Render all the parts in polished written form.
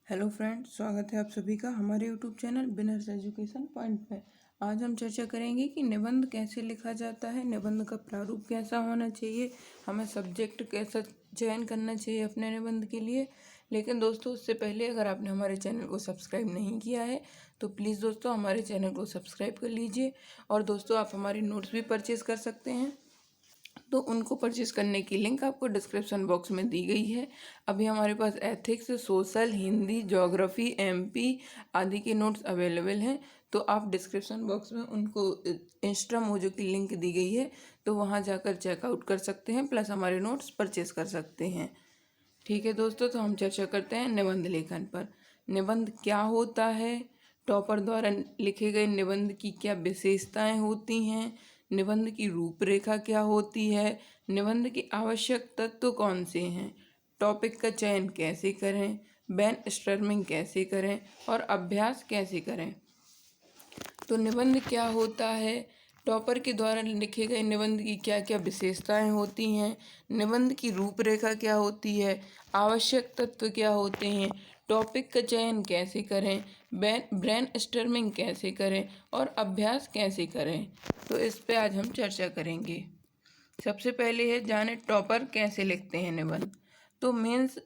Hello friends, स्वागत है आप सभी का हमारे यूट्यूब चैनल बिनर्स एजुकेशन पॉइंट पे। आज हम चर्चा करेंगे कि निबंध कैसे लिखा जाता है, निबंध का प्रारूप कैसा होना चाहिए, हमें सब्जेक्ट कैसा चयन करना चाहिए अपने निबंध के लिए। लेकिन दोस्तों, उससे पहले अगर आपने हमारे चैनल को सब्सक्राइब नहीं किया है तो प्लीज़ दोस्तों हमारे चैनल को सब्सक्राइब कर लीजिए। और दोस्तों, आप हमारी नोट्स भी परचेज़ कर सकते हैं, तो उनको परचेस करने की लिंक आपको डिस्क्रिप्शन बॉक्स में दी गई है। अभी हमारे पास ethics, social, Hindi, geography, MP आदि के नोट्स अवेलेबल हैं, तो आप डिस्क्रिप्शन बॉक्स में उनको इंस्टा मोजो की लिंक दी गई है, तो वहाँ जाकर चेकआउट कर सकते हैं, प्लस हमारे नोट्स परचेस कर सकते हैं। ठीक है दोस्तों, तो हम चर्चा करते हैं निबंध लेखन पर। निबंध क्या होता है, टॉपर द्वारा लिखे गए निबंध की क्या विशेषताएं होती हैं, निबंध की रूपरेखा क्या होती है, निबंध के आवश्यक तत्व कौन से हैं, टॉपिक का चयन कैसे करें, ब्रेनस्टॉर्मिंग कैसे करें और अभ्यास कैसे करें। तो निबंध क्या होता है, टॉपर के द्वारा लिखे गए निबंध की क्या क्या विशेषताएं होती हैं, निबंध की रूपरेखा क्या होती है, आवश्यक तत्व क्या होते हैं, टॉपिक का चयन कैसे करें, ब्रेनस्टॉर्मिंग कैसे करें और अभ्यास कैसे करें। तो इस पे आज हम चर्चा करेंगे। सबसे पहले है जाने टॉपर कैसे लिखते हैं निबंध। तो मेंस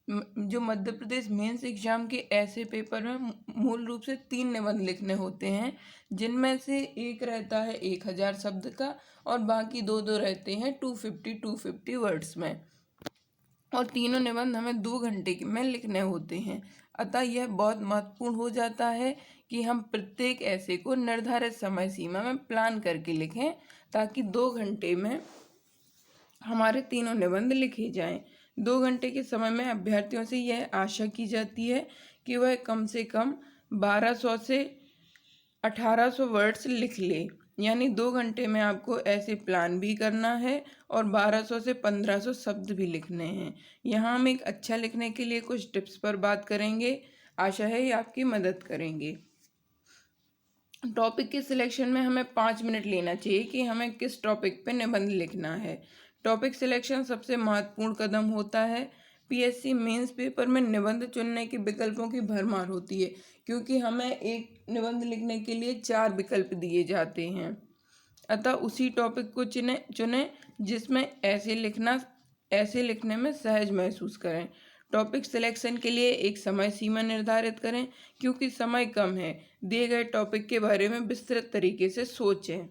जो मध्य प्रदेश मेंस एग्जाम के ऐसे पेपर में मूल रूप से 3 निबंध लिखने होते हैं, जिनमें से एक रहता है 1000 शब्द का और बाकी दो रहते हैं 250 वर्ड्स में, और तीनों निबंध हमें 2 घंटे में लिखने होते हैं। अतः यह बहुत महत्वपूर्ण हो जाता है कि हम प्रत्येक ऐसे को निर्धारित समय सीमा में प्लान करके लिखें, ताकि 2 घंटे में हमारे तीनों निबंध लिखे जाएं। 2 घंटे के समय में अभ्यर्थियों से यह आशा की जाती है कि वह कम से कम 1200 से 1800 वर्ड्स लिख ले। यानी 2 घंटे में आपको ऐसे प्लान भी करना है और 1200 से 1500 शब्द भी लिखने हैं। यहाँ हम एक अच्छा लिखने के लिए कुछ टिप्स पर बात करेंगे। आशा है ये आपकी मदद करेंगे। टॉपिक के सिलेक्शन में हमें 5 मिनट लेना चाहिए कि हमें किस टॉपिक पे निबंध लिखना है। टॉपिक सिलेक्शन सबसे महत्वपूर्ण कदम होता है। पीएससी मेंस पेपर में निबंध चुनने के विकल्पों की भरमार होती है, क्योंकि हमें एक निबंध लिखने के लिए 4 विकल्प दिए जाते हैं। अतः उसी टॉपिक को चुने जिसमें ऐसे लिखने में सहज महसूस करें। टॉपिक सिलेक्शन के लिए एक समय सीमा निर्धारित करें, क्योंकि समय कम है। दिए गए टॉपिक के बारे में विस्तृत तरीके से सोचें।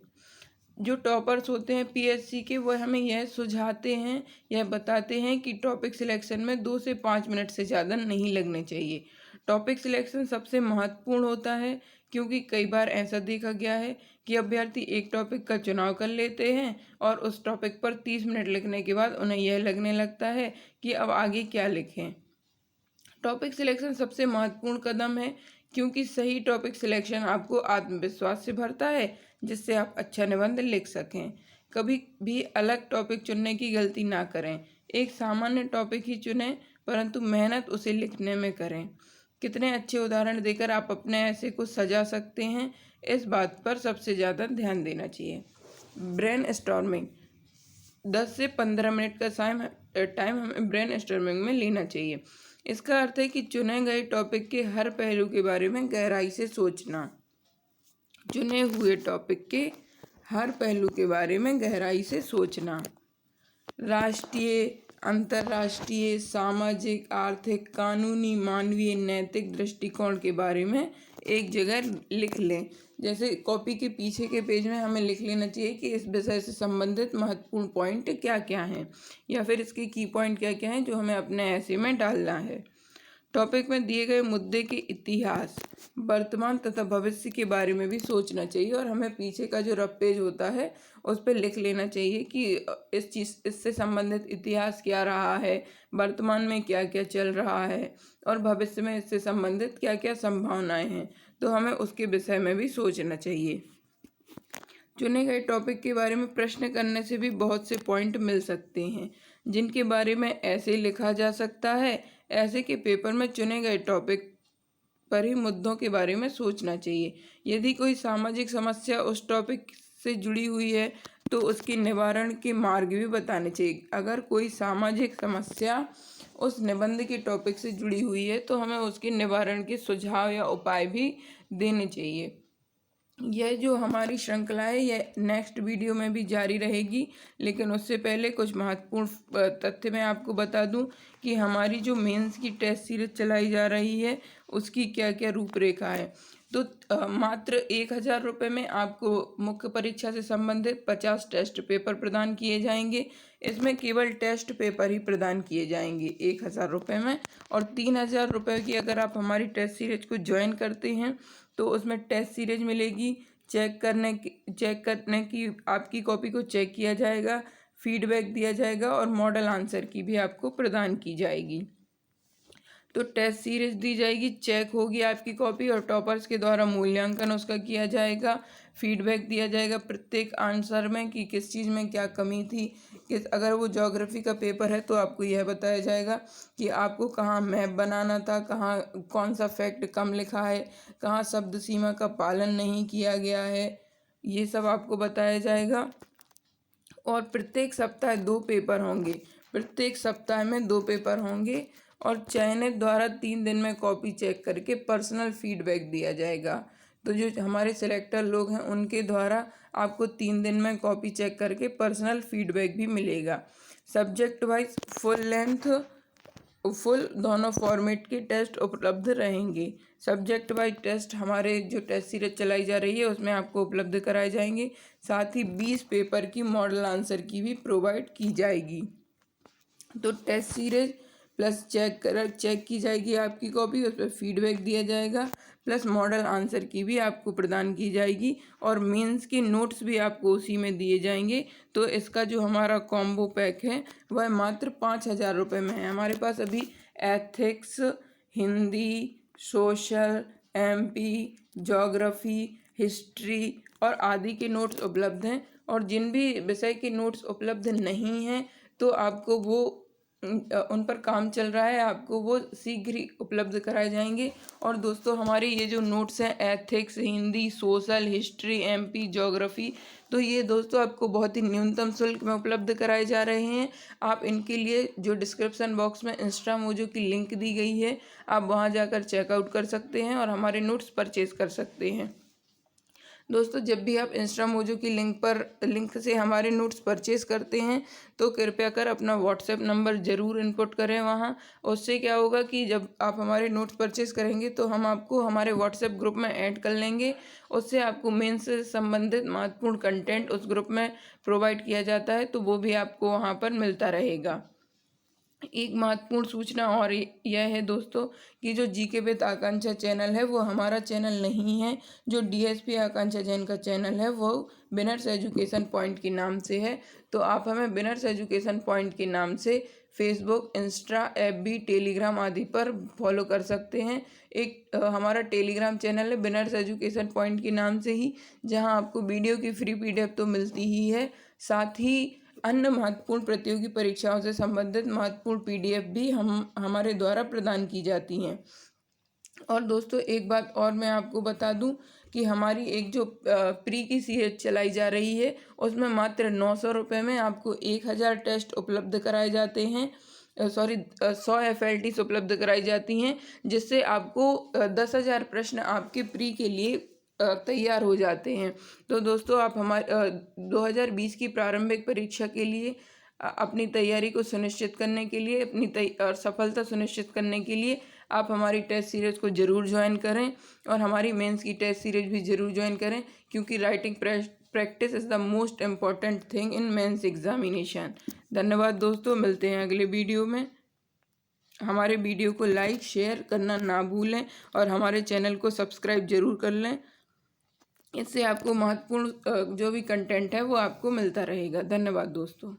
जो टॉपर्स होते हैं पीएससी के, वह हमें यह सुझाते हैं, यह बताते हैं कि टॉपिक सिलेक्शन में 2 से 5 मिनट से ज़्यादा नहीं लगने चाहिए। टॉपिक सिलेक्शन सबसे महत्वपूर्ण होता है, क्योंकि कई बार ऐसा देखा गया है कि अभ्यर्थी एक टॉपिक का चुनाव कर लेते हैं और उस टॉपिक पर 30 मिनट लिखने के बाद उन्हें यह लगने लगता है कि अब आगे क्या लिखें। टॉपिक सिलेक्शन सबसे महत्वपूर्ण कदम है, क्योंकि सही टॉपिक सिलेक्शन आपको आत्मविश्वास से भरता है, जिससे आप अच्छा निबंध लिख सकें। कभी भी अलग टॉपिक चुनने की गलती ना करें। एक सामान्य टॉपिक ही चुनें, परंतु मेहनत उसे लिखने में करें। कितने अच्छे उदाहरण देकर आप अपने ऐसे को सजा सकते हैं, इस बात पर सबसे ज़्यादा ध्यान देना चाहिए। ब्रेनस्टॉर्मिंग 10 से 15 मिनट का टाइम हमें ब्रेनस्टॉर्मिंग में लेना चाहिए। इसका अर्थ है कि चुने गए टॉपिक के हर पहलू के बारे में गहराई से सोचना। चुने हुए टॉपिक के हर पहलू के बारे में गहराई से सोचना। राष्ट्रीय, अंतर्राष्ट्रीय, सामाजिक, आर्थिक, कानूनी, मानवीय, नैतिक दृष्टिकोण के बारे में एक जगह लिख लें। जैसे कॉपी के पीछे के पेज में हमें लिख लेना चाहिए कि इस विषय से संबंधित महत्वपूर्ण पॉइंट क्या क्या हैं, या फिर इसके की पॉइंट क्या क्या हैं जो हमें अपने ऐसे में डालना है। टॉपिक में दिए गए मुद्दे के इतिहास, वर्तमान तथा भविष्य के बारे में भी सोचना चाहिए, और हमें पीछे का जो रफ पेज होता है उस पर लिख लेना चाहिए कि इससे संबंधित इतिहास क्या रहा है, वर्तमान में क्या क्या चल रहा है और भविष्य में इससे संबंधित क्या क्या संभावनाएं हैं। तो हमें उसके विषय में भी सोचना चाहिए। चुने गए टॉपिक के बारे में प्रश्न करने से भी बहुत से पॉइंट मिल सकते हैं, जिनके बारे में ऐसे लिखा जा सकता है। ऐसे के पेपर में चुने गए टॉपिक पर ही मुद्दों के बारे में सोचना चाहिए। यदि कोई सामाजिक समस्या उस टॉपिक से जुड़ी हुई है तो उसके निवारण के मार्ग भी बताने चाहिए। अगर कोई सामाजिक समस्या उस निबंध के टॉपिक से जुड़ी हुई है तो हमें उसके निवारण के सुझाव या उपाय भी देने चाहिए। यह जो हमारी श्रृंखला है यह नेक्स्ट वीडियो में भी जारी रहेगी, लेकिन उससे पहले कुछ महत्वपूर्ण तथ्य मैं आपको बता दूं कि हमारी जो मेंस की टेस्ट सीरीज चलाई जा रही है उसकी क्या क्या रूपरेखा है। तो मात्र 1,000 रुपये में आपको मुख्य परीक्षा से संबंधित 50 टेस्ट पेपर प्रदान किए जाएंगे। इसमें केवल टेस्ट पेपर ही प्रदान किए जाएंगे 1,000 रुपये में, और 3,000 रुपये की अगर आप हमारी टेस्ट सीरीज को ज्वाइन करते हैं तो उसमें टेस्ट सीरीज मिलेगी, चेक करने की आपकी कॉपी को चेक किया जाएगा, फीडबैक दिया जाएगा और मॉडल आंसर की भी आपको प्रदान की जाएगी। तो टेस्ट सीरीज दी जाएगी, चेक होगी आपकी कॉपी और टॉपर्स के द्वारा मूल्यांकन उसका किया जाएगा, फीडबैक दिया जाएगा प्रत्येक आंसर में कि किस चीज़ में क्या कमी थी। अगर वो ज्योग्राफी का पेपर है तो आपको यह बताया जाएगा कि आपको कहाँ मैप बनाना था, कहाँ कौन सा फैक्ट कम लिखा है, कहाँ शब्द सीमा का पालन नहीं किया गया है, ये सब आपको बताया जाएगा। और प्रत्येक सप्ताह 2 पेपर होंगे, प्रत्येक सप्ताह में 2 पेपर होंगे और चयनित द्वारा 3 दिन में कॉपी चेक करके पर्सनल फीडबैक दिया जाएगा। तो जो हमारे सिलेक्टर लोग हैं उनके द्वारा आपको 3 दिन में कॉपी चेक करके पर्सनल फीडबैक भी मिलेगा। सब्जेक्ट वाइज फुल दोनों फॉर्मेट के टेस्ट उपलब्ध रहेंगे। सब्जेक्ट वाइज टेस्ट हमारे जो टेस्ट सीरीज चलाई जा रही है उसमें आपको उपलब्ध कराए जाएंगे, साथ ही 20 पेपर की मॉडल आंसर की भी प्रोवाइड की जाएगी। तो टेस्ट सीरीज प्लस चेक की जाएगी आपकी कॉपी, उस पर फीडबैक दिया जाएगा, प्लस मॉडल आंसर की भी आपको प्रदान की जाएगी और मेंस के नोट्स भी आपको उसी में दिए जाएंगे। तो इसका जो हमारा कॉम्बो पैक है वह मात्र 5,000 रुपये में है। हमारे पास अभी ethics, Hindi, social, MP, geography, history और आदि के नोट्स उपलब्ध हैं, और जिन भी विषय के नोट्स उपलब्ध नहीं हैं तो आपको वो उन पर काम चल रहा है, आपको वो शीघ्र ही उपलब्ध कराए जाएंगे। और दोस्तों हमारे ये जो नोट्स हैं ethics, Hindi, social, history, MP, geography, तो ये दोस्तों आपको बहुत ही न्यूनतम शुल्क में उपलब्ध कराए जा रहे हैं। आप इनके लिए जो डिस्क्रिप्शन बॉक्स में इंस्टा मोजो की लिंक दी गई है आप वहाँ जाकर चेकआउट कर सकते हैं और हमारे नोट्स परचेज कर सकते हैं। दोस्तों जब भी आप इंस्टा मोजो की लिंक से हमारे नोट्स परचेज करते हैं तो कृपया कर अपना व्हाट्सएप नंबर ज़रूर इनपुट करें वहाँ। उससे क्या होगा कि जब आप हमारे नोट्स परचेज करेंगे तो हम आपको हमारे व्हाट्सएप ग्रुप में ऐड कर लेंगे। उससे आपको मेंस से संबंधित महत्वपूर्ण कंटेंट उस ग्रुप में प्रोवाइड किया जाता है, तो वो भी आपको वहाँ पर मिलता रहेगा। एक महत्वपूर्ण सूचना और यह है दोस्तों कि जो जीके विद आकांक्षा चैनल है वो हमारा चैनल नहीं है। जो डीएसपी आकांक्षा जैन का चैनल है वो बिनर्स एजुकेशन पॉइंट के नाम से है। तो आप हमें बिनर्स एजुकेशन पॉइंट के नाम से फेसबुक, इंस्टा, एफबी, टेलीग्राम आदि पर फॉलो कर सकते हैं। एक हमारा टेलीग्राम चैनल है बिनर्स एजुकेशन पॉइंट के नाम से ही, जहां आपको वीडियो की फ्री पीडीएफ तो मिलती ही है, साथ ही अन्य महत्वपूर्ण प्रतियोगी परीक्षाओं से संबंधित महत्वपूर्ण पीडीएफ भी हमारे द्वारा प्रदान की जाती हैं। और दोस्तों एक बात और मैं आपको बता दूं कि हमारी एक जो प्री की सीरीज चलाई जा रही है उसमें मात्र 900 रुपये में आपको 1,000 टेस्ट उपलब्ध कराए जाते हैं, 100 FLTs उपलब्ध कराई जाती हैं, जिससे आपको 10,000 प्रश्न आपके प्री के लिए तैयार हो जाते हैं। तो दोस्तों आप हमारे 2020 की प्रारंभिक परीक्षा के लिए अपनी तैयारी को सुनिश्चित करने के लिए, अपनी और सफलता सुनिश्चित करने के लिए आप हमारी टेस्ट सीरीज को ज़रूर ज्वाइन करें और हमारी मेंस की टेस्ट सीरीज भी ज़रूर ज्वाइन करें, क्योंकि writing practice is the most important thing in mains examination. धन्यवाद दोस्तों, मिलते हैं अगले वीडियो में। हमारे वीडियो को लाइक शेयर करना ना भूलें और हमारे चैनल को सब्सक्राइब ज़रूर कर लें। इससे आपको महत्वपूर्ण जो भी कंटेंट है वो आपको मिलता रहेगा। धन्यवाद दोस्तों।